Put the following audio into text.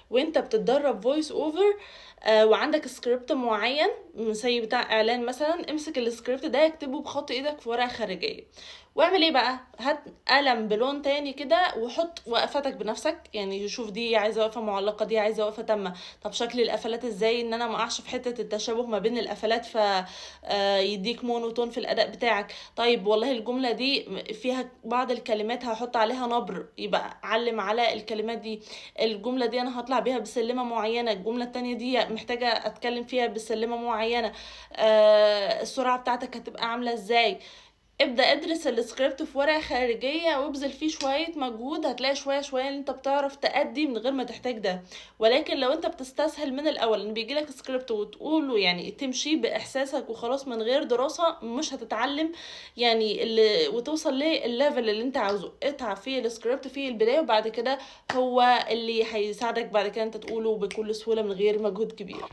وانت بتتدرب فويس اوفر وعندك سكريبت معين زي بتاع اعلان مثلا، امسك السكريبت ده اكتبه بخط ايدك في ورقه خارجيه، واعمل ايه بقى؟ هات قلم بلون تاني كده وحط وقفاتك بنفسك، يعني شوف دي عايزه وقفه معلقه، دي عايزه وقفه تامه، طب شكل القفلات ازاي ان انا ما اقعش في حته التشابه ما بين القفلات يديك مونوتون في الاداء بتاعك. طيب والله الجمله دي فيها بعض الكلمات هحط عليها نبر، يبقى علم على الكلمات دي. الجمله دي انا هطلع بيها بسلمه معينه، الجمله التانية دي محتاجه اتكلم فيها بسلمه معينه، السرعه بتاعتك هتبقى عامله ازاي. ابدأ ادرس السكريبت في ورقة خارجية وابذل فيه شوية مجهود، هتلاقي شوية شوية ان انت بتعرف تأدي من غير ما تحتاج ده. ولكن لو انت بتستسهل من الاول ان بيجيلك سكريبت وتقوله يعني تمشي باحساسك وخلاص من غير دراسة، مش هتتعلم يعني وتوصل للليفل اللي انت عاوزه. اتعب فيه السكريبت في البداية، وبعد كده هو اللي هيساعدك بعد كده انت تقوله بكل سهولة من غير مجهود كبير.